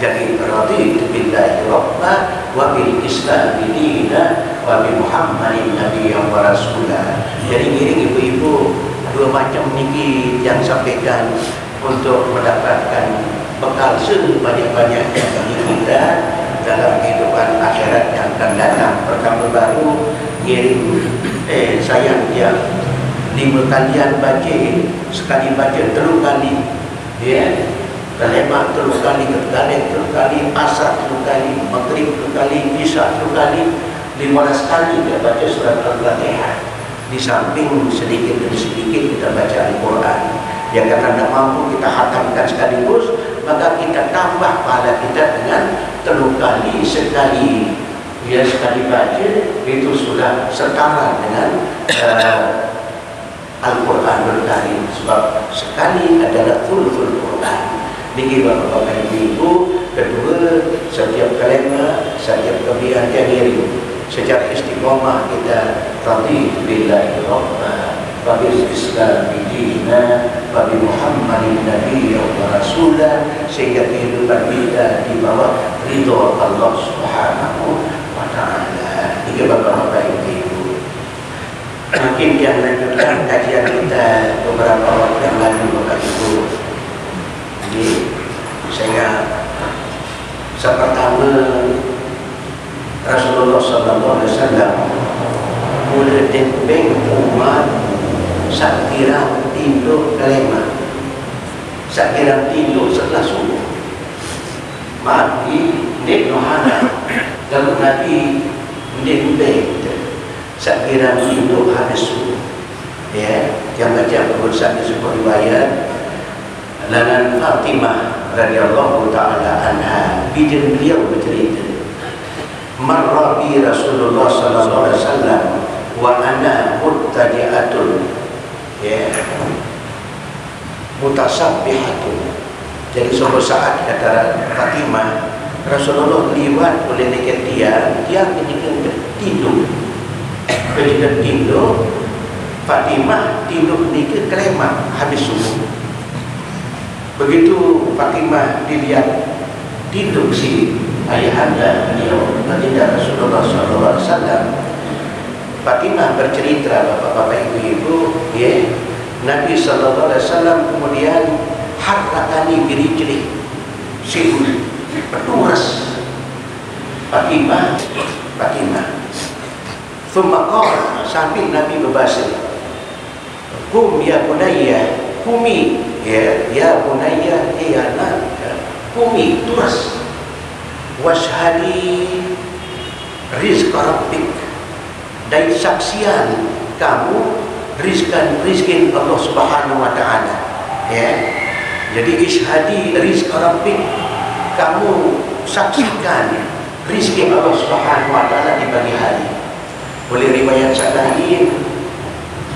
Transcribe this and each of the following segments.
Jadi raditu billahi rabba wa bil islam dina wa bi Muhammadin nabiyyan wa rasulah. Jadi ngiring ibu-ibu dua macam niki yang sampaikan untuk mendapatkan bekal sebanyak-banyak bagi kita dalam kehidupan akhirat yang akan datang. Pertama baru ngiring sayang dia 5 kalian baca, sekali baca 3 kali, ya. Kalimat 3 kali, Ketegalan 3 kali, Asar 3 kali, Maghrib 3 kali, Isya 3 kali, 15 kali dia baca surat Al-Fatihah. Di samping sedikit demi sedikit kita baca Al-Quran. Ya, karena tidak mampu kita hatamkan sekaligus, maka kita tambah pahala kita dengan 3 kali sekali. Ya, sekali baca itu sudah setara dengan Al-Quran Karim, sebab sekali adalah thuluthul Quran. Niki bapak-bapak ibu-ibu. Kedua, setiap kalimat, setiap kebiasaan yang diri secara istiqomah kita raditu billahi rabba wa bil islam dina wa bi Muhammadin nabiyyan wa rasulah, sehingga kehidupan kita di bawah ridho Allah Subhanahu wa taala. Niki bapak-bapak ibu-ibu. Mungkin yang lanjutkan kajian kita beberapa waktu yang lalu bapak ibu. Jadi saya pertama Rasulullah SAW mula tembeng umat sakira tinduk kelima, sakira tinduk setelah subuh. Mati nek nohana kalau Nabi tembeng sakira tinduk habis subuh. Ya, yang baca berusaha di sebuah riwayat Lanan Fatimah radhiyallahu taala anha, bijen beliau bercerita, marra bi Rasulullah sallallahu alaihi wasallam wa ana muttaji'atun, ya, mutasabbihatun. Jadi suatu saat kata Fatimah, Rasulullah liwat oleh dekat dia ketika tidur. Ketika tidur, Fatimah tidur nikah kelima habis subuh. Begitu Fatimah dilihat tidur si ayahanda beliau, baginda Rasulullah SAW, Fatimah bercerita, bapak-bapak ibu-ibu, ya, Nabi SAW kemudian harkatani birijli, si berturas Fatimah, thumma qala, sambil Nabi berbahasa, kum ya bunayya, kumi, ya bunayya, ya anak, kumi, turas, washhadi rizqa rabbik, dan saksian kamu rizkin Allah Subhanahu wa taala, ya. Jadi ishhadi rizqa rabbik, kamu saksikan rizki Allah Subhanahu wa taala di pagi hari. Oleh riwayat lain,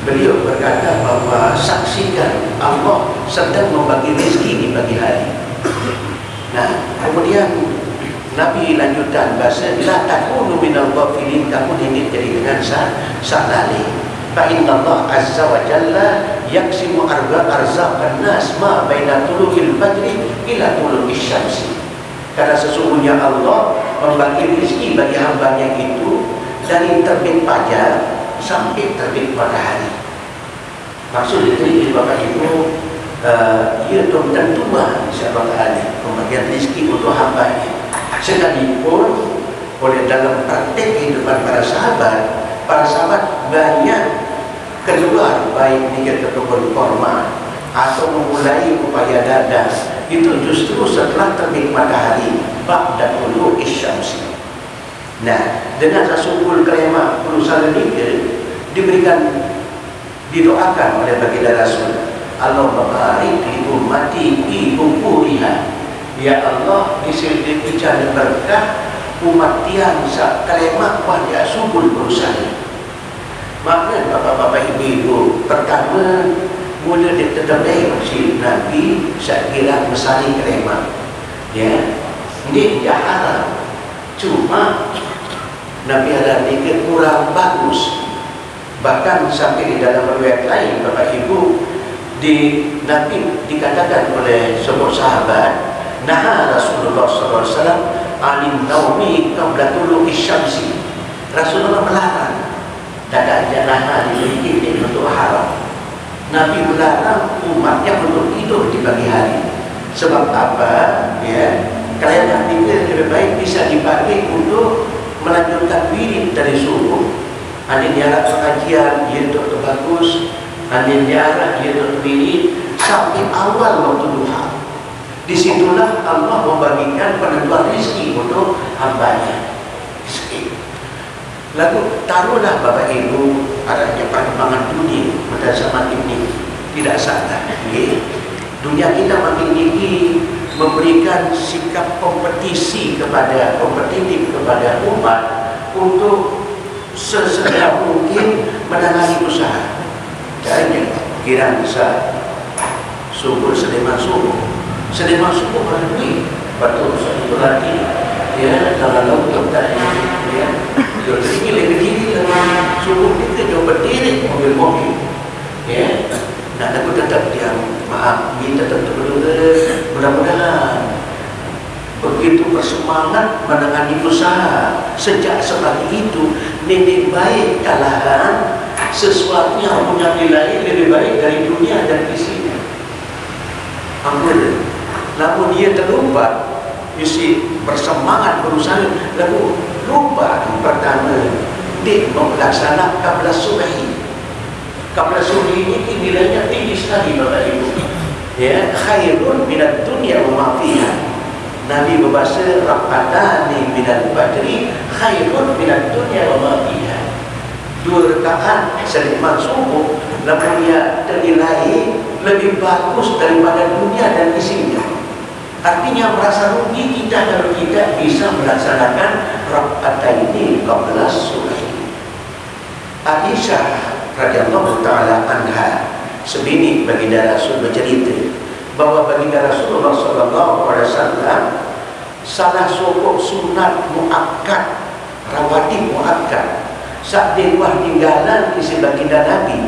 beliau berkata bahwa saksikan Allah sedang membagi rezeki di pagi hari. Nah, kemudian Nabi lanjutkan bahasa, la takunu minal ghafilin, kamu ini jadi dengan salali. Fa inna Allah azza wa jalla yaksimu arzaqan nas ma baina tulu'il fajri ila tulu'is syamsi. Karena sesungguhnya Allah membagi rezeki bagi hambanya itu dari terbit fajar sampai terbit matahari. Maksud itu Bapak Ibu, ia tentuan siapa kali pembagian rezeki untuk hambanya. Sekalipun oleh dalam praktek kehidupan para sahabat banyak keluar, baik nikah kebun korma atau memulai upaya dadah itu justru setelah terbit matahari, ba'da tulu'is syamsi. Nah, dengan sesungguh kelima perusahaan nikah didoakan oleh baginda Rasul, Allahumma barik li ummati fi bukuriha, ya Allah disediakan jalan berkah umat tiang sak kelima pada subul perusahaan. Maka bapak-bapak ibu-ibu, pertama mula ditetapkan si Nabi sekira mesari kelima, ya, ini dia haram. Cuma Nabi ada nikah kurang bagus. Bahkan sampai di dalam riwayat lain Bapak Ibu, di Nabi dikatakan oleh sebuah sahabat, Nah, Rasulullah SAW alim naumi qabla tulu'i syamsi. Rasulullah melarang. Tidak ada naha dimiliki untuk haram. Nabi melarang umatnya untuk tidur di pagi hari. Sebab apa? Ya, kerana lebih baik bisa dipakai untuk melanjutkan wirid dari subuh. Andin diarah pengajian, dia untuk bagus. Andin diarah dia untuk wirid sampai awal waktu duha. Disitulah Allah membagikan penentuan rezeki untuk hambanya. Rezeki. Lalu taruhlah Bapak Ibu adanya perkembangan dunia pada zaman ini tidak sadar. Dunia kita makin tinggi memberikan sikap kompetisi kompetitif kepada umat untuk sesegera mungkin menangani usaha. Caranya kira bisa subur Sediman subuh pada duit betul itu lagi ya dalam tadi ya jadi lebih subuh kita coba berdiri mobil ya nah aku tetap yang maaf kita tetap mudah-mudahan begitu bersemangat menangani usaha sejak seperti itu nenek baik kalahan sesuatu yang punya nilai lebih baik dari dunia dan isinya. Ampun. Namun dia terlupa mesti bersemangat berusaha lalu lupa pertama dia melaksanakan qabla subuhi. Qabla subuhi ini nilainya tinggi sekali Bapak Ibu. Ya, khairun minad dunya wa ma fiha. Nabi berbahasa raqatani minal badri khairun minad dunya wa ma fiha. 2 rakaat selepas subuh namun dia ternilai lebih bagus daripada dunia dan isinya. Artinya merasa rugi kita kalau tidak bisa melaksanakan raka'ataini qabla subuh. Aisyah radhiyallahu taala anha sebini baginda Rasul bercerita bahwa baginda Rasulullah sallallahu alaihi wasallam salah satu sunat muakkad rawatib muakkad saat dia tinggalan isi baginda Nabi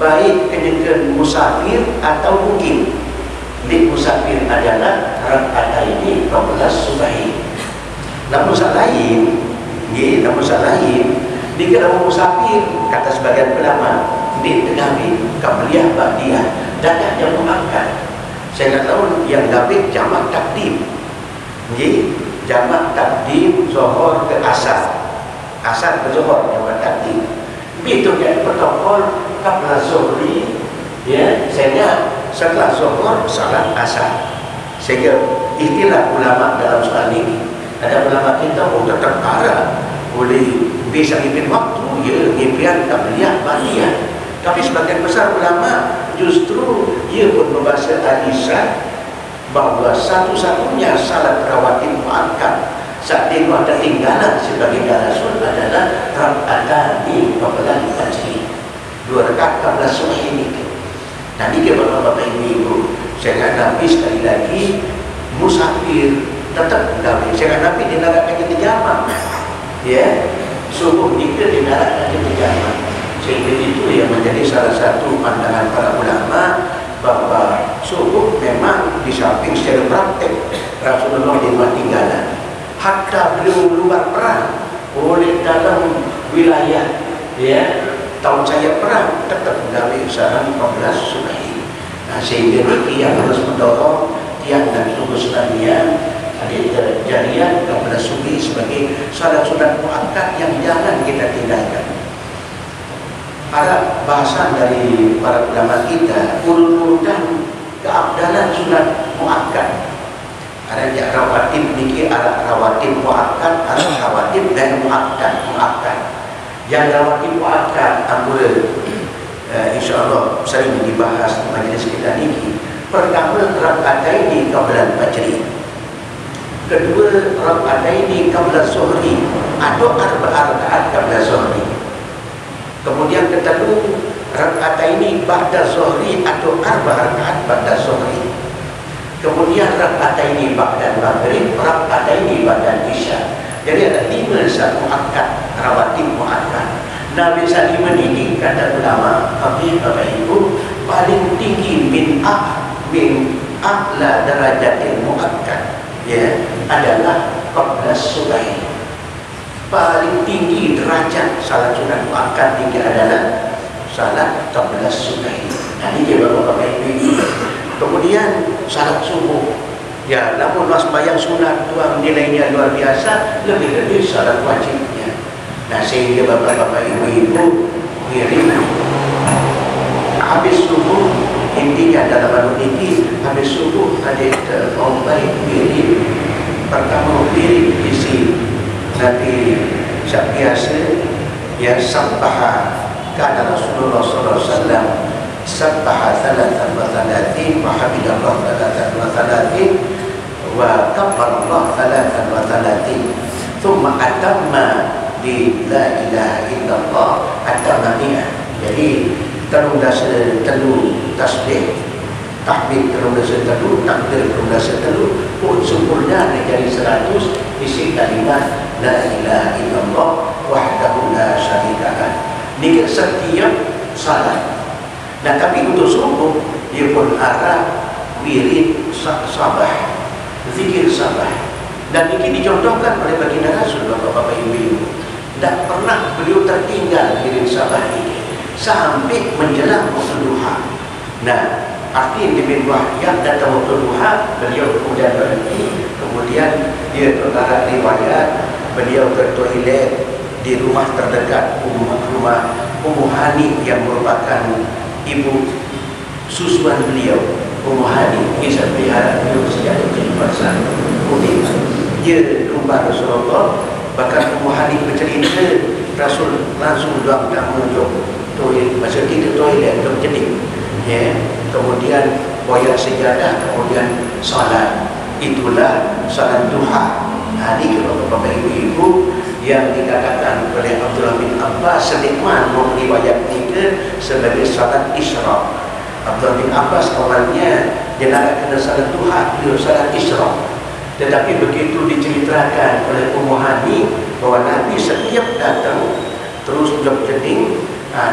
baik kenyangkan musafir atau mukim. Di musafir adalah raka'ataini qabla subuh. Namun lain, di kalau musafir kata sebagian ulama di Nabi qabliyah ba'diyah dan yang muakkad. Saya tak tahu yang Nabi jamak takdim. Jamak takdim zuhur ke asar. Asar ke zuhur jamak takdim. Begitu kan protokol qabla zuhri ya, sehingga setelah zuhur salat asar. Sehingga istilah ulama dalam soal ini ada ulama kita tetap arah boleh bisa ngipin waktu ya ngipian qabliyah ba'diyah. Tapi sebagian besar ulama justru ia pun membahas Aisyah bahawa satu-satunya salat rawatib muakkad saat dia ada tinggalan sebagai Rasul adalah raka'atani qabla al-fajr. 2 rakaat qabla subuh ini. Nanti ke bapak-bapak ibu, saya Nabi sekali lagi musafir tetap Nabi. Saya Nabi di neraka kita jamak. Ya, subuh kita di neraka kita jamak. Sehingga itu yang menjadi salah satu pandangan para ulama bahawa subuh memang di samping secara praktek Rasulullah tinggalan. Hatta beliau luar perang oleh dalam wilayah ya tahun saya perang tetap Nabi usaha 14 subuh. Nah, sehingga ini yang harus mendorong tiang dan subuh Islamiyah ada jarian 14 subuh sebagai salah sunat muakkad yang jangan kita tinggalkan. Para bahasan dari para ulama kita urut-urutan keabdalan sunat muakkad. Ada yang rawatib niki, ada rawatib muakkad, ada rawatib dan muakkad. Yang rawatib muakkad insyaallah sering dibahas di majlis kita niki. Pertama raka'ataini qabla al-fajr. Kedua raka'ataini qabla zuhri atau 4 rakaat qabla zuhri. Kemudian ketiga raka'ataini ba'da zuhri atau 4 rakaat ba'da zuhri. Kemudian raka'ataini ba'da maghrib, raka'ataini ba'da isya. Jadi ada 5 satu muakkad, rawatib muakkad. Nabi sallallahu ini kata ulama, Bapak Ibu, paling tinggi min a'la darajatil muakkad. ya adalah 14 subuh. Paling tinggi derajat salat sunat akan tinggi adalah salat 14 subuh. Nah ini dia bapak-bapak ibu. Kemudian salat subuh, ya namun mas bayang sunat tuang nilainya luar biasa, lebih-lebih salat wajibnya. Nah sehingga bapak-bapak ibu ngirim habis subuh, intinya dalam anu ini habis subuh ada baik ngirim pertama ngirim isi Nabi biasa ya sabbaha kana Rasulullah sallallahu alaihi wasallam sabbaha 33 wa hamidallah 33 wa kabbarallah 33 thumma atamma di la ilaha illallah atamma. Jadi telung dasa telu tasbih tahmid telung dasa telu takbir telung dasa telu pun sempurna menjadi 100 isi kalimat la ilaha illallah wahdahu la syarikalah. Ini setiap salat. Nah tapi untuk subuh dia pun arah wirid sabah, zikir sabah. Dan ini dicontohkan oleh baginda Rasul bapak-bapak ibu-ibu. Tidak pernah beliau tertinggal wirid sabah ini sampai menjelang waktu duha. Nah arti demi wahyak datang waktu duha, beliau kemudian berhenti, kemudian dia perkara riwayat beliau ke toilet di rumah terdekat rumah Ummu Hani yang merupakan ibu susuan beliau. Ummu Hani kisah pelihara beliau sejak kecil besar. Kemudian dia rumah Rasulullah, bahkan Ummu Hani bercerita Rasul langsung doang tak menuju toilet, masa kita toilet untuk jenis ya. Kemudian boyak sejadah, kemudian salat, itulah salat duha. Nah ini bapak-bapak ibu-ibu yang dikatakan oleh Abdullah bin Abbas sedikman meriwayat tiga sebagai salat isyraq. Abdullah bin Abbas awalnya dia nak kena salat duha, dia salat isyraq. Tetapi begitu diceritakan oleh Ummu Hani bahwa Nabi setiap datang terus berkening,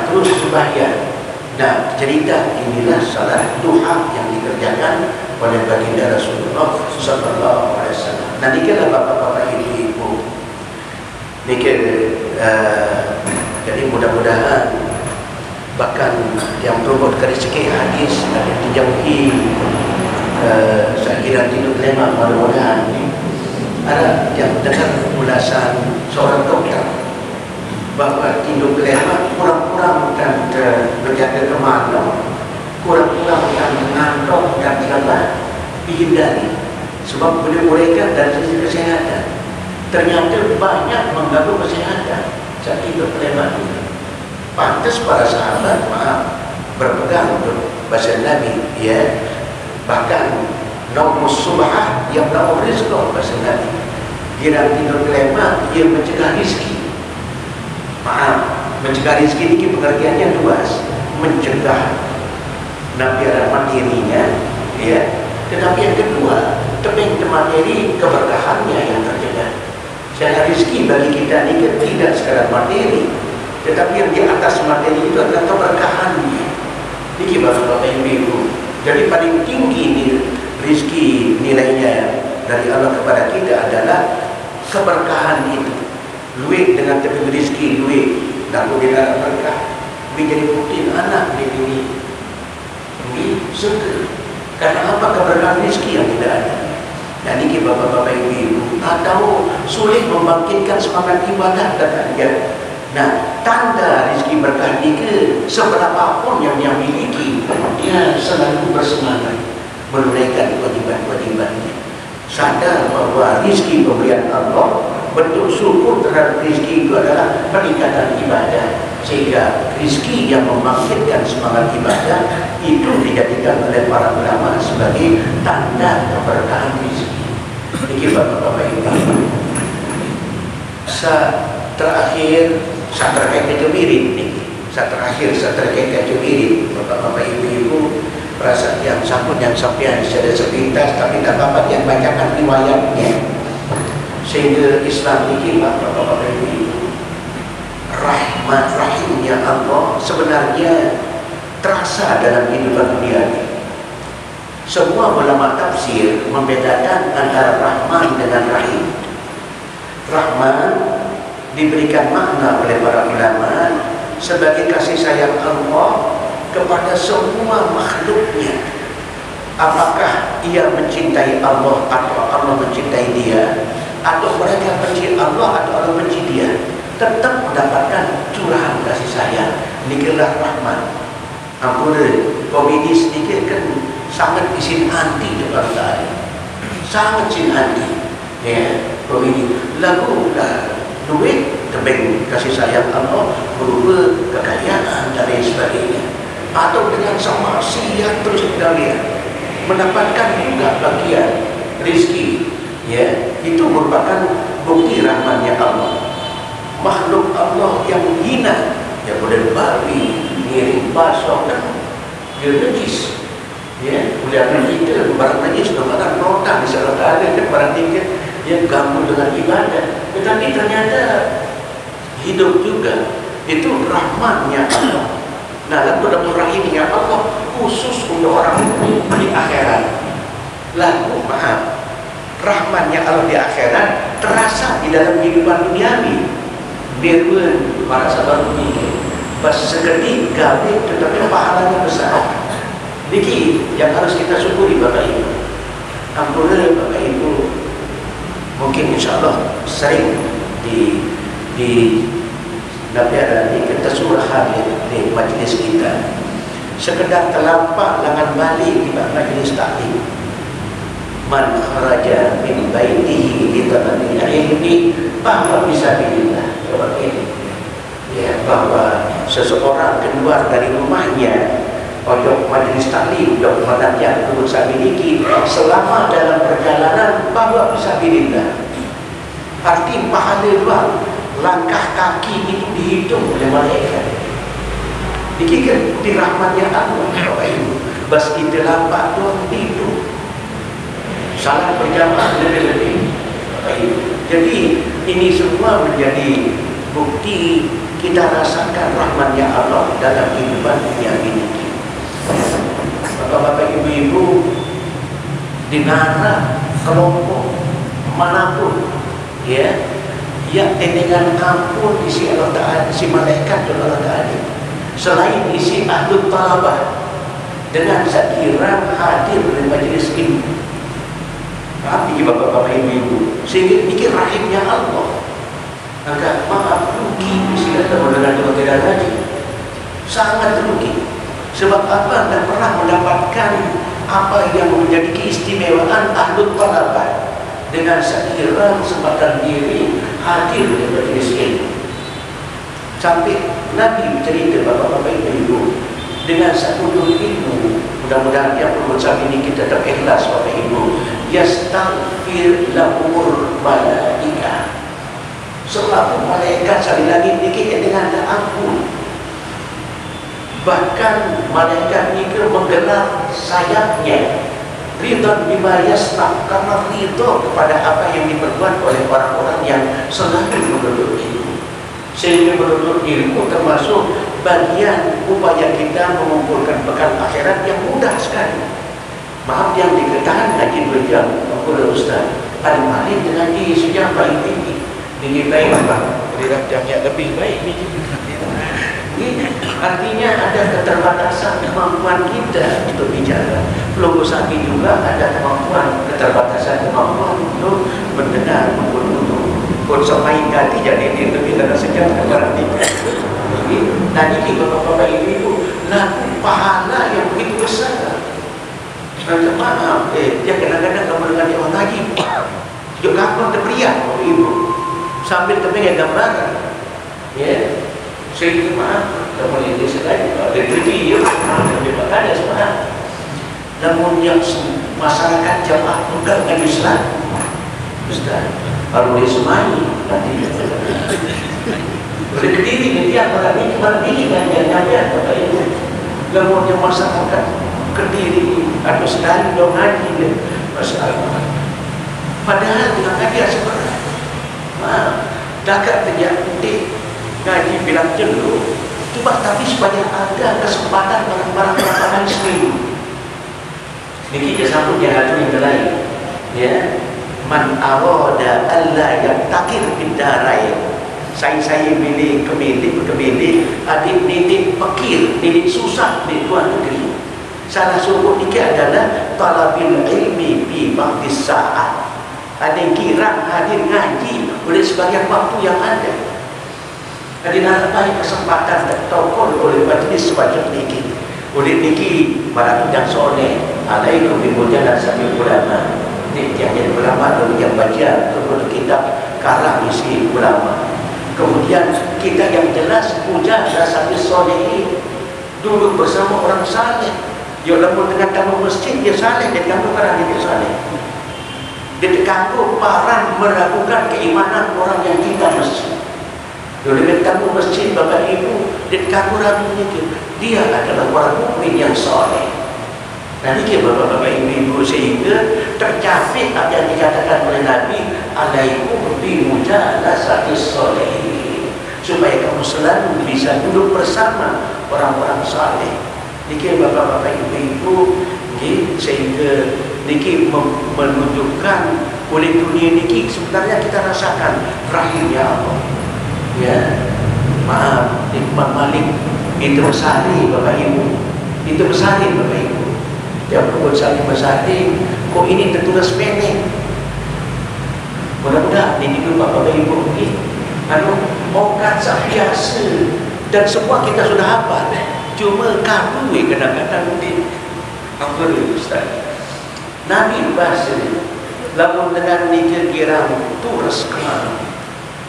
terus sembahyang. Nah cerita inilah salat duha yang dikerjakan oleh baginda Rasulullah sallallahu alaihi wasallam. Nah dikira bapak-bapak ibu-ibu jadi mudah-mudahan bahkan yang berbuat rezeki hadis ada dijauhi saya kira tidur lema, mudah-mudahan ada yang dengar ulasan seorang dokter bahwa tidur lema kurang-kurang dan berjaga kemana, kurang-kurang dan mengantuk dan segala dihindari sebab boleh mereka dari sisi kesehatan ternyata banyak mengganggu kesehatan saat tidur lema itu. Pantas para sahabat berpegang untuk bahasa Nabi ya, bahkan naumus subhah yang naumus rizqah bahasa Nabi. Kira tidur lema ia mencegah rezeki. Mencegah rezeki ini pengertiannya luas, mencegah nabiara materinya ya. Tetapi yang kedua, tepeng materi keberkahannya yang tercegah. Secara rezeki bagi kita ini tidak sekadar materi, tetapi yang di atas materi itu adalah keberkahannya. Ini bapak-bapak ibu. Jadi paling tinggi ini rezeki nilainya dari Allah kepada kita adalah keberkahan itu. Luit dengan tepung rezeki luit, dan kemudian berkah. Menjadi putih anak di dunia. Ini surga. Karena apa? Keberkahan rezeki yang tidak ada. Dan ini bapak-bapak ibu atau sulit membangkitkan semangat ibadah dan dia. Nah, tanda rezeki berkah ini seberapapun yang dia miliki, dia selalu bersemangat menunaikan kewajiban-kewajibannya. Sadar bahwa rezeki pemberian Allah, bentuk syukur terhadap rezeki itu adalah peningkatan ibadah, sehingga rezeki yang membangkitkan semangat ibadah itu dijadikan oleh para ulama sebagai tanda keberkahan rezeki. Ini bapak-bapak ibu. Terakhir saat terkait kejumirin nih, saat terkait kejumirin bapak-bapak ibu-ibu perasaan yang sambut yang sampai ada sepintas tapi tak dapat yang bacakan riwayatnya sehingga Islam ini bapak-bapak ibu-ibu rahmat rahimnya Allah sebenarnya terasa dalam kehidupan dunia ini. Semua ulama tafsir membedakan antara Rahman dengan Rahim. Rahman diberikan makna oleh para ulama sebagai kasih sayang Allah kepada semua makhluknya. Apakah ia mencintai Allah atau Allah mencintai dia, atau mereka benci Allah atau Allah benci dia, tetap mendapatkan curahan kasih sayang. Inilah Rahman. Ampun, komedi sedikit kan sangat isin anti dengan tadi, sangat isin anti. Ya, komedi lagu lah, duit tebing kasih sayang Allah berupa kekayaan dan lain sebagainya, atau dengan sama siap terus kita mendapatkan juga bagian rezeki. Ya, itu merupakan bukti rahmatnya Allah. Makhluk Allah yang hina, yang boleh babi, ngiring basah kan dia najis. Ya, mulia kita barang najis dengan nota misalnya ada kan barang tiga yang ganggu dengan ibadah, tetapi ternyata hidup juga. Itu rahmatnya Allah. Nah, lalu dalam rahimnya Allah khusus untuk orang mukmin di akhirat. Lalu rahmatnya Allah di akhirat terasa di dalam kehidupan duniawi. Biarpun para sahabat ini pas seketik gawe tetapi pahalanya besar. Niki yang harus kita syukuri Bapak Ibu. Alhamdulillah Bapak Ibu, mungkin insyaAllah sering di daerah ini kita surah hadir di majlis kita, sekedar terlampak lengan balik di majlis taklim. Man kharaja min baitihi li talabil ilmi bahwa bisa billah. Ya, bahwa seseorang keluar dari rumahnya untuk majlis taklim, untuk madan yang berusaha miliki selama dalam perjalanan bahwa bisa billah. Arti pahala luar, langkah kaki itu dihitung oleh malaikat. Dikira di rahmatnya Allah. Bapak Ibu, bas kita lambat tu tidur, salat berjamaah lebih-lebih. Bapak Ibu, jadi ini semua menjadi bukti kita rasakan rahmatnya Allah dalam kehidupan dunia ini. Bapak-bapak, ibu-ibu, di negara kelompok manapun, ya, yang dengan ampun isi Allah Ta'ala, isi malaikat Allah Ta'ala, selain isi ahlul talabah dengan zakirah hadir di majlis ini. Tapi bapak-bapak, ibu-ibu, sehingga pikir rahimnya Allah. Agak maaf, rugi istilahnya mendengar kalau tidak lagi, sangat rugi. Sebab apa? Anda pernah mendapatkan apa yang menjadi keistimewaan ahlul talabah dengan sekiranya kesempatan diri hadir di majlis ini. Sampai Nabi cerita bapak-bapak ibu dengan satu ilmu, mudah-mudahan yang berusaha ini kita tetap ikhlas bapak ibu. Yastaghfir lahumul malaikah, selalu malaikat sekali lagi dikit dengan ampun. Bahkan malaikat itu menggelar sayapnya ridha bima yasna, karena ridha kepada apa yang diperbuat oleh orang-orang yang selalu menuntut ilmu. Sehingga menuntut ilmu termasuk bagian upaya kita mengumpulkan bekal akhirat yang mudah sekali. Maaf yang dikatakan haji berjam oleh Ustaz, paling paling dengan isu yang paling tinggi. Tinggi baik apa? Jadi jamnya lebih baik ni. Artinya ada keterbatasan kemampuan kita untuk bicara. Pelunggu sapi juga ada kemampuan, keterbatasan kemampuan untuk mendengar maupun untuk konsumen ganti jadi dia lebih ada sejak berarti. Dan ini bapak-bapak ibu, laku pahala yang begitu besar. Macam maaf, dia kadang-kadang kamu dengan dia orang lagi, dia kapan terperiak ibu. Sambil terpengen gambaran, ya, sehingga maaf, kamu lihat dia sekali, dia berdiri, dia berkata semangat. Namun yang masyarakat jamaah bukan dengan Islam, Ustaz, kalau dia semai, nanti dia berdiri, dia malam ini kan yang nyampe, Bapak Ibu. Namun yang masyarakat kediri atau sedang dong ngaji, masalah. Padahal dengan ngaji sebenarnya. Dakat terjadi ngaji bilang jenuh, coba tapi supaya ada kesempatan barang-barang seminggu. Niki dia sambut yang satu yang lain. Ya, man arada alla yaktakir bidarain. Saya milik kemilik adik didik pekir, didik susah di luar negeri. Salah satu niki adalah talabil ilmi bi ba'dis sa'at. Ada yang kira hadir ngaji oleh sebagian waktu yang ada. Ada nampak kesempatan tertokol oleh majlis semacam niki. Oleh niki para yang soleh, alaikum bil mujalah sambil ulama. Ni yang jadi ulama dulu yang baca turun kitab karang isi ulama. Kemudian kita yang jelas mujalah sambil soleh duduk bersama orang saleh. Dia lembut dengan tamu masjid dia saleh, dia kamu karang dia saleh. Dia kamu parang meragukan keimanan orang yang tinggal masjid. Dia kamu masjid bapak ibu, dia kamu ragu dia adalah orang mukmin yang soleh. Nanti bapak-bapak ibu sehingga tercapai apa yang dikatakan oleh Nabi, alaikum bi mujalasatis solehin, supaya kamu selalu bisa duduk bersama orang-orang soleh. Niki bapak-bapak ibu sehingga niki menunjukkan oleh dunia niki sebenarnya kita rasakan rahimnya Allah. Ya, maaf, Imam Malik itu besari bapak ibu, itu besari bapak ibu. Dia berbuat saling besari. Kok ini tertulis pendek? Mudah-mudahan ini dulu bapak ibu ini. Mau kaca biasa dan semua kita sudah hafal. Cuma kamu kadang-kadang di apa dulu Ustaz? Nabi bahasa lamun dengan nikir kirang turas kemana?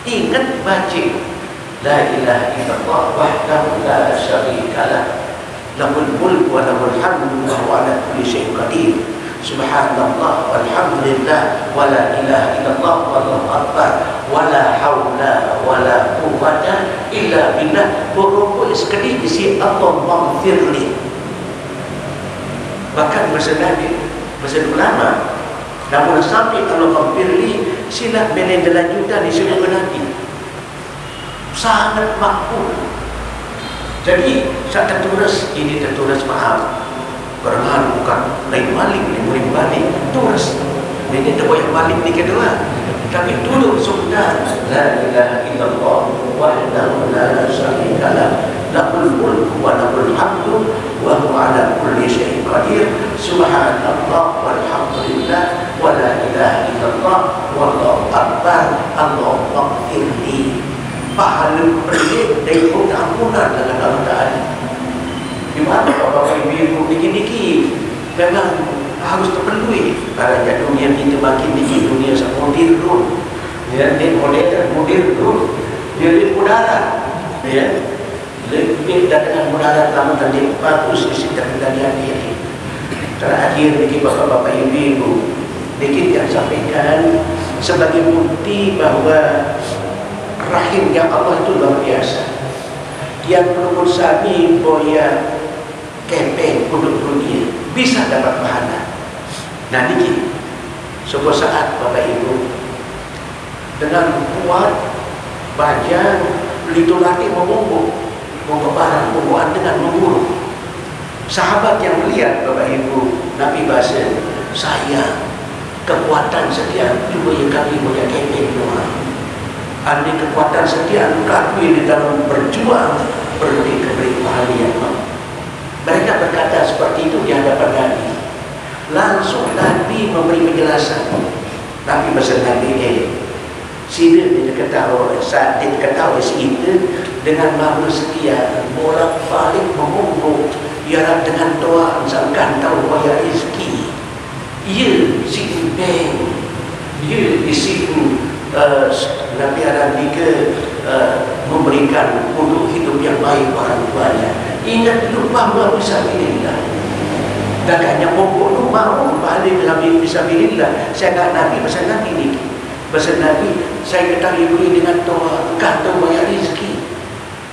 Ingat baca la ilaha illallah wahdahu la syarika lah, lahul mulk wa lahul hamdu wa huwa ala kulli syai'in qadir. Subhanallah walhamdulillah wa la ilaha illallah wallahu akbar wa la haula wa la quwwata illa billah. Berukul sekali isi Allah maghfirli. Bahkan masa Nabi, masa ulama, namun sampai Allah maghfirli sila melanjutan di surga Nabi. Sangat makbul. Jadi saya tertulis ini, tertulis maaf berhal bukan lain balik, lain balik tulis ini tak boleh balik ni kedua, tapi duduk sudah la ilaha illallah wahdahu la syarika lah, lahul mulku wa lahul hamdu wa huwa ala kulli syai'in qadir. Subhanallah walhamdulillah wa la ilaha illallah wallahu akbar. Allahumma ighfirli. Pahala pergi dari pengampunan dengan Allah Ta'ala. Di mana bapak ibu niki memang harus terpenuhi. Para dunia kita makin niki dunia modern, ya, modern, dia lebih mudarat, ya, lebih dengan mudarat lama tadi bagus isi terkendalian diri. Terakhir niki bapak ibu niki yang sampaikan sebagai bukti bahawa rahimnya Allah itu luar biasa. Yang menurut Sami boya kepeng untuk dunia bisa dapat pahala. Nah niki sebuah saat bapak ibu dengan kuat baja itu laki membungkuk barang bungkuan dengan memburu. Sahabat yang melihat bapak ibu Nabi bahasa saya kekuatan sekian cuma yang kami punya kepeng doang. Ada kekuatan sekian kami di dalam berjuang pergi ke pahala yang mau. Mereka berkata seperti itu di hadapan Nabi. Langsung Nabi memberi penjelasan. Nabi pesan Nabi sila diketahui saat diketahui itu dengan mahu setia bolak balik mengumpul ialah dengan doa misalkan tahu bayar rezeki. Ia si beng, ia di situ Nabi Arabi memberikan untuk hidup yang baik orang tuanya. Ingat lupa bahawa fisabilillah. Dan hanya pokok mau balik dalam fisabilillah. Saya kata Nabi pesan Nabi ini. Pesan Nabi, saya ketahui beri dengan doa, kata bayar rezeki.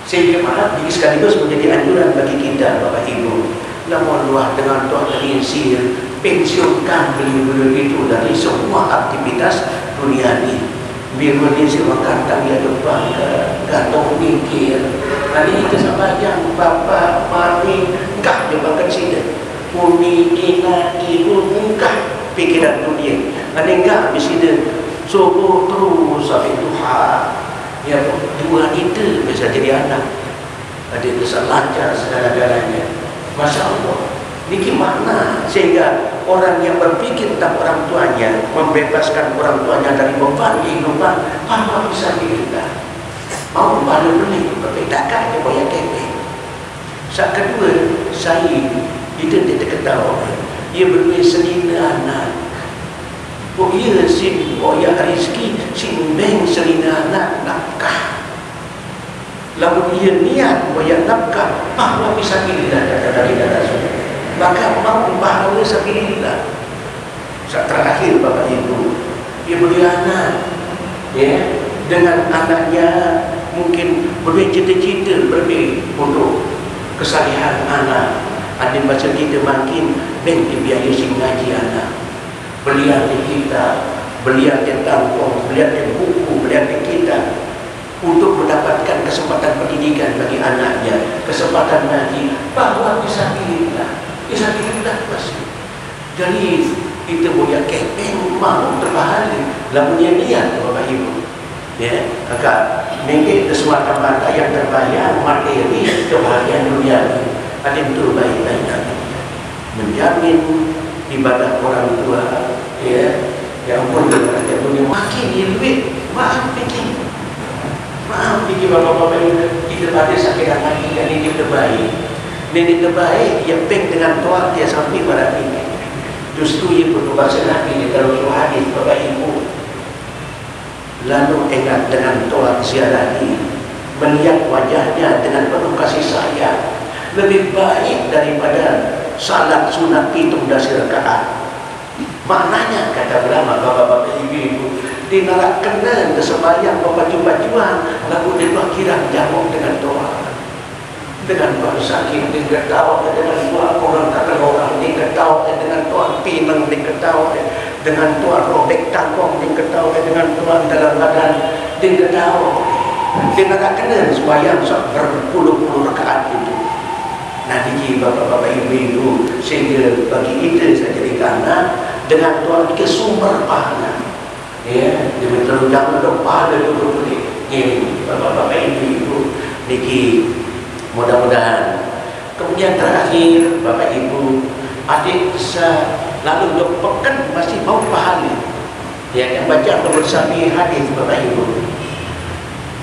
Sehingga maaf ini sekaligus menjadi anjuran bagi kita Bapak Ibu. Namun luah dengan doa terinsir, pensiunkan beliau-beliau itu dari semua aktivitas duniawi. Biar manusia makan tak dia depan gantong mikir. Nanti kita sama yang bapa, mami, kah dia makan sini. umi ina ibu muka pikiran dunia. Ada enggak habis itu subuh terus sampai duha. Ya, dua itu bisa jadi anak. Ada bisa lancar segala-galanya. Masya Allah. Ini makna sehingga orang yang berpikir tentang orang tuanya, membebaskan orang tuanya dari beban kehidupan, apa bisa kita mau baru beli berbedakan dia bayar keping. Saat kedua, saya itu dia ketawa ia berdua selina anak. Oh ia sin boya rezeki sin beng selina anak nafkah. Lalu ia niat boya nafkah, apa bisa kita dari darah maka mau bahawa sabilillah. Saat terakhir Bapak Ibu, dia beli anak, ya, dengan anaknya mungkin berbeda cita-cita berbeda untuk kesalihan anak. Ada macam kita makin benti biaya sing ngaji anak, belian di kita, belian di tangkong, belian di buku, belian di kita untuk mendapatkan kesempatan pendidikan bagi anaknya, kesempatan ngaji, bahawa fisabilillah. Bisa kita pasti. Jadi kita punya keping mau terbahagia. Lamunya niat Bapak Ibu. Ya, kakak. Mungkin semata-mata yang terbayang materi kebahagiaan dunia. Ada itu baik-baik nanti. Menjamin ibadah orang tua. Ya, yang pun kebahagiaan dunia makin lebih. Maaf bikin bapak-bapak ini kita pada sakit lagi dan ini terbaik. Nenek terbaik yang peng dengan tuan dia sampai pada ini. Justru yang berbahasa Nabi di dalam hadis Bapak Ibu. Lalu ingat dengan tuan ziarahi, melihat wajahnya dengan penuh kasih sayang, lebih baik daripada salat sunat 7 rakaat. Maknanya kata ulama bapak-bapak ibu-ibu di neraka kena kesembahyang baju-bajuan lalu dibakiran jamu dengan doa. Dengan tuan sakit diketawa, dengan tuan orang kata orang diketawa, dengan tuan pinang diketawa, dengan tuan robek tangkong diketawa, dengan tuan dalam badan diketawa. Dia nak kena sembahyang berpuluh-puluh rakaat itu. Nanti bapak-bapak ibu-ibu sehingga bagi kita saya jadi anak dengan tuan ke sumber pahala. Ya, dia terus jangan lupa ada dulu ini bapak-bapak ibu-ibu niki. Mudah-mudahan. Kemudian terakhir Bapak Ibu, adik bisa lalu dok pekan masih mau pahami. Ya, yang baca bersami hadis Bapak Ibu.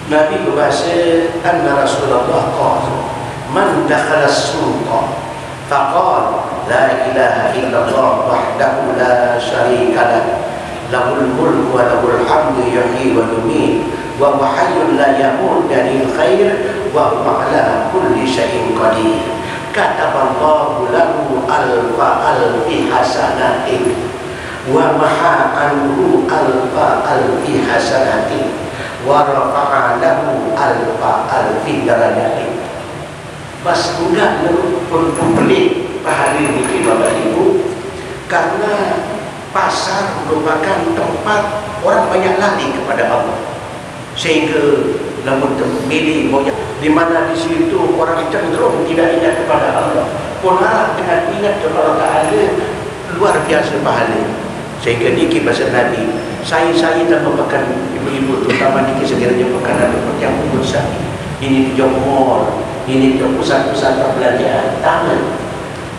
Nabi berbahasa anna Rasulullah qala man dakhala as-suqa faqala la ilaha illallah wahdahu la syarika lah lahul mulku wa lahul hamdu yuhyi wa yumiit wa huwa hayyun la yamut dari khair wa huwa ala kulli syai'in qadir. Kataballahu lahu alfi hasanatin wa maha anhu alfi hasanatin wa rafa'a lahu alfi darajatin. Mas enggak untuk pelik pahala ini Bapak Ibu, karena pasar merupakan tempat orang banyak lari kepada Allah. Sehingga namun milih di mana di situ orang cenderung tidak ingat kepada Allah, pola dengan ingat kepada Taala luar biasa pahala. Sehingga niki bahasa Nabi, saya tak merupakan ibu-ibu terutama niki sekiranya bukan ada yang besar. Ini di Johor, ini di pusat-pusat perbelanjaan taman.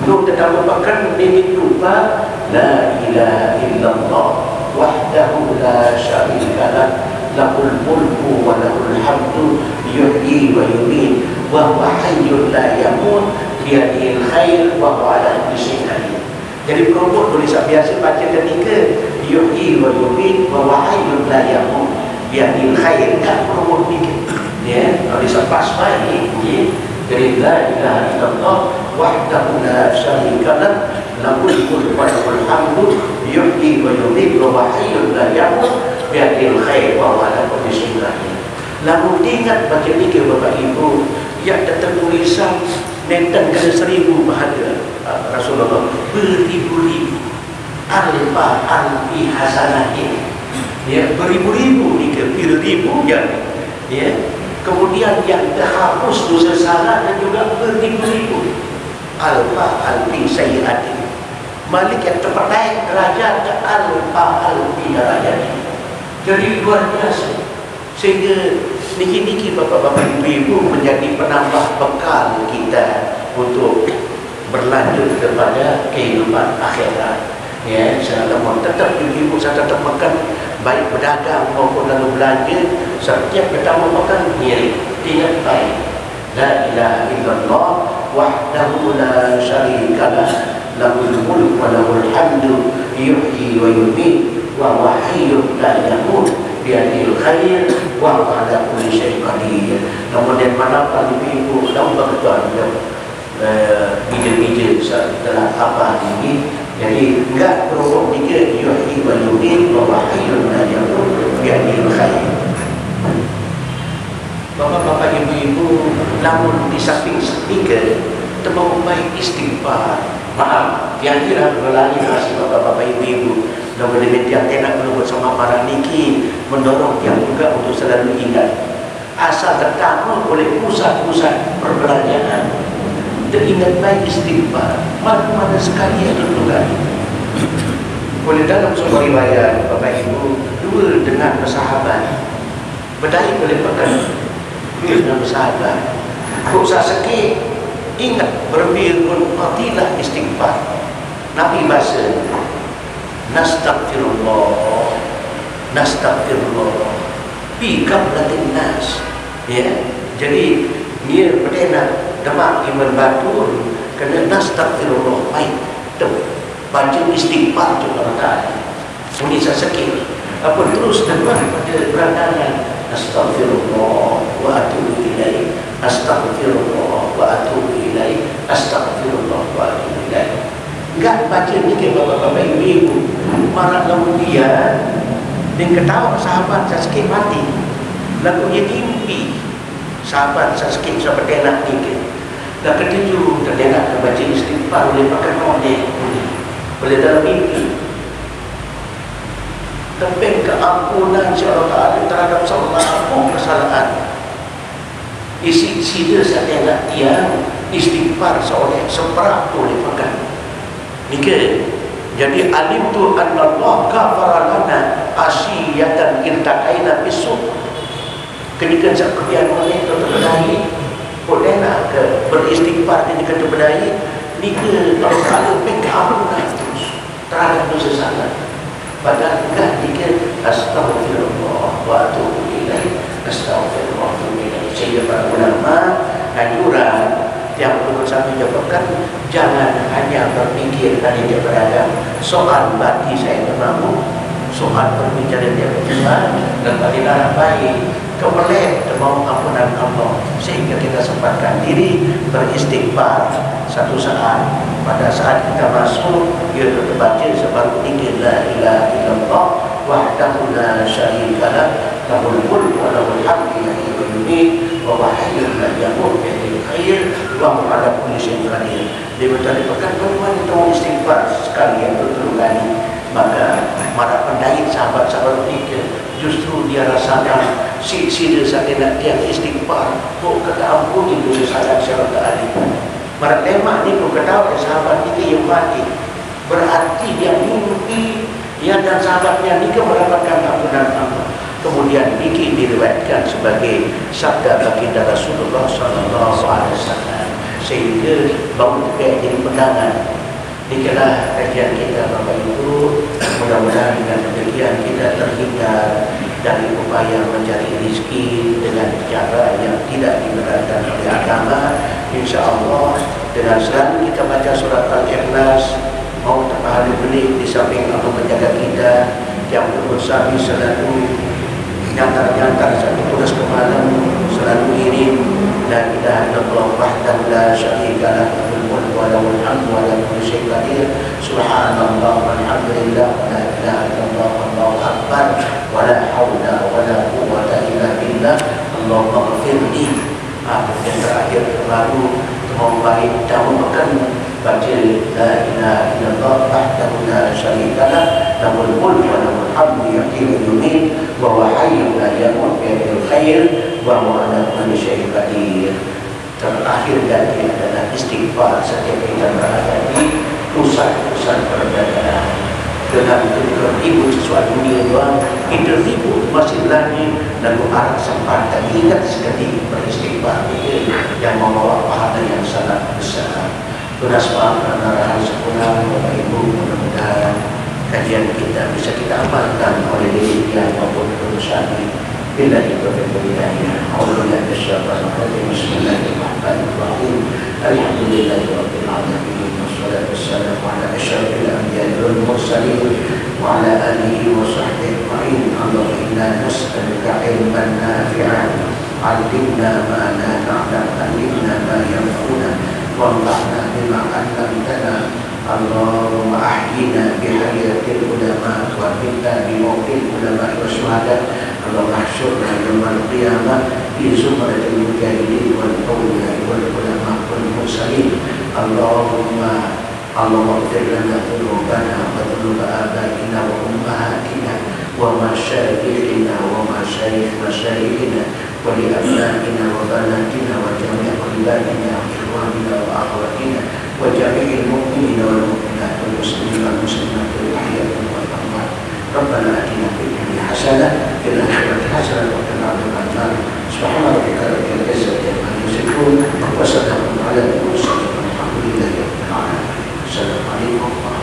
Lu tetap merupakan ini lupa la ilaha illallah wahdahu la syarika lah lahul mulku wa lahul hamdu yuhyi wa yumiit wa huwa hayyun la yamut biyadihil khair wa huwa ala kulli syai'in qadir. Jadi perempuan tulisan biasa baca ketika yuhyi wa yumiit wa huwa hayyun la yamut biyadihil khair, kan perempuan fikir ya tulisan pasma ini. Jadi la ilaha illallah wahdahu la syarika lah lahul mulku wa lahul hamdu yuhyi wa yumiit wa huwa hayyun la yamut biadil khair wa ala kulli syai'in qadir. Lalu ingat baca zikir Bapak Ibu yang tertulisan nenten kena 1000 pahala Rasulullah beribu-ribu alfi hasanatin. Ya, beribu-ribu ni ke ribu ya. Kemudian yang terhapus dosa salah dan juga beribu-ribu. alfi sayyiati. Malik yang terpedaya derajat alfi darajati. Jadi luar biasa. Sehingga niki-niki bapak-bapak ibu-ibu menjadi penambah bekal kita untuk berlanjut kepada kehidupan akhirat. Ya, saya tetap ibu-ibu saya tetap makan, baik berdagang maupun lalu belanja, setiap pertama makan ngiring, ingat baik. La ilaha illallah wahdahu la syarikalah, lahul mulk wa lahul hamdu, yuhyi wa yumiit, wa huwa hayyun la yamut, biyadihil khair, wa huwa ala kulli syai'in qadir. Kemudian mana ibu-ibu tahu betul ide-ide setelah apa ini. Jadi enggak perlu dikira yuhyi wa yumiit wa huwa hayyun la yamut, biyadihil khair. Bapak-bapak ibu-ibu, namun di samping setika terbawa baik istighfar. Maaf, yang kira berlari masih bapak-bapak ibu-ibu. Namun demikian yang tidak perlu bersama para niki mendorong yang juga untuk selalu ingat. Asal tertamu oleh pusat-pusat perbelanjaan, teringat baik istighfar. Mana-mana sekali yang tentukan. Oleh dalam sebuah riwayat bapak ibu, dua dengan bersahabat berdaya oleh pekan dengan bersahabat. Rusak sikit, ingat berbirun fadilah istighfar. Nabi bahasa Nastaghfirullah, Nastaghfirullah fi qablatin nas. Ya, jadi dia berdena demak iman batur kena nastaghfirullah baik tu baca istighfar tu Allah. Ini sesekit apa terus demak pada berandalan astaghfirullah wa atubu ilaih, astaghfirullah wa atubu ilaih, astaghfirullah wa atubu ilaih. Enggak baca ni ke bapak-bapak ibu-ibu marah kemudian dan ketawa sahabat saya sikit mati lalu dia mimpi sahabat saya sikit seperti anak ni ke dah ketujuh terdengar baca istighfar oleh pakai model oleh dalam mimpi tepeng keampunan Allah Ta'ala terhadap satu kesalahan. Isi dia saya tengok yang istighfar seoleh seberapa boleh pegang. Nika, jadi alim tu anna Allah ghafara lana asyiyatan iltaqaina bisuk. Ketika kemudian oleh terberdaya, boleh nak ke beristighfar ketika terberdaya, nika Allah Ta'ala pegang terus terhadap dosa salah. Padahal enggak dikir astaghfirullah wa atubu ilaih, astaghfirullah wa atubu ilaih. Sehingga para ulama anjuran yang perlu kami jawabkan, jangan hanya berpikir tadi dia beragam soal bati saya termampu, soal berbicara dia berdua dan bagaimana baik kemuliaan mau ampunan Allah, sehingga kita sempatkan diri beristighfar satu saat. Pada saat kita masuk, ia terbaca sebaru ini la ilaha illallah wahdahu la syarikalah, lahul mulk wa lahul hamdu yuhyi wa yumiit wa huwa hayyun la yamut, biyadihil khair wa huwa ala kulli syai'in qadir. Dia berkata bagaimana kita istighfar sekali yang berturut kali, maka para pendait sahabat-sahabat kita justru dia rasakan si-si dia nak dia istighfar kok kata ampuni dosa salah syarata ali. Para lemak ni pun ketahui sahabat kita yang mati, berarti dia mimpi dia dan sahabatnya ni mendapatkan ampunan Allah. Kemudian ini diriwayatkan sebagai sabda baginda Rasulullah sallallahu alaihi wasallam, sehingga baru jadi pegangan. Inilah kajian kita Bapak Ibu. Mudah-mudahan dengan demikian kita terhindar dari upaya mencari rezeki dengan cara yang tidak dibenarkan oleh agama. InsyaAllah dengan selalu kita baca surat Al-Ikhlas, mau terpahala benih di samping Allah menjaga kita, yang berusaha selalu nyantar-nyantar satu tugas kemalam, selalu irim la ilaha illallah wahdahu la syarikalah, lahul mulk wa lahul hamdu wa ala kulli syai'in qadir, subhanallah walhamdulillah wa la ilaha illallah wallahu akbar wa la haula wa la quwwata illa billah, Allahumma ighfirli. Yang terakhir baru mau baik dan makan baca la ilaha illallah wahdahu la syarikalah, lahul mulk wa lahul hamdu yuhyi wa yumiit wa huwa hayyun la yamut, biyadihil khair wa huwa ala kulli syai'in qadir. terakhir dari adalah istighfar setiap kita berada di pusat-pusat perdagangan. Dengan ribut sesuatu dunia doang, kita ribut masih lagi lalu arah sempatan. Ingat sekali beristighfar yang membawa pahala yang sangat besar. Berasma karena sempurna Bapak Ibu, mudah-mudahan kajian kita bisa kita amalkan oleh diri kita maupun perusahaan ini. Bila itu berpilihannya, Allah Bismillahirrahmanirrahim. Alhamdulillahirabbil alamin. Wassalatu wassalamu ala asyrafil anbiya'i wal mursalin wa ala alihi wa sahbihi ajma'in. Allahumma inna nas'aluka ilman nafi'an, 'allimna ma la na'lam, 'allimna ma yanfa'una, wanfa'na bima 'allamtana. Allahumma ahyina bihayatil ulama wa minna bimautil ulama wa syuhada. Allahumma ahsyurna yawmal qiyamah fi zumratil mujahidin wal awliya wal ulama wal mursalin. Allahumma ighfir lana dhunubana wa dhunuba abaina wa ummahatina wa masyayikhina wa masyayikhina wa li abnaina wa banatina wa jami' ibadina wa ikhwanina wa akhwatina wa jami'il mu'minina wal mu'minat wal muslimin wal muslimat wal ahya'i wal amwat. Rabbana atina fid dunya hasanah wa fil akhirati hasanah wa qina adzaban nar. Subhana rabbika rabbil izzati amma yasifun wa salamun alal mursalin walhamdulillahi rabbil alamin. Assalamualaikum warahmatullahi wabarakatuh.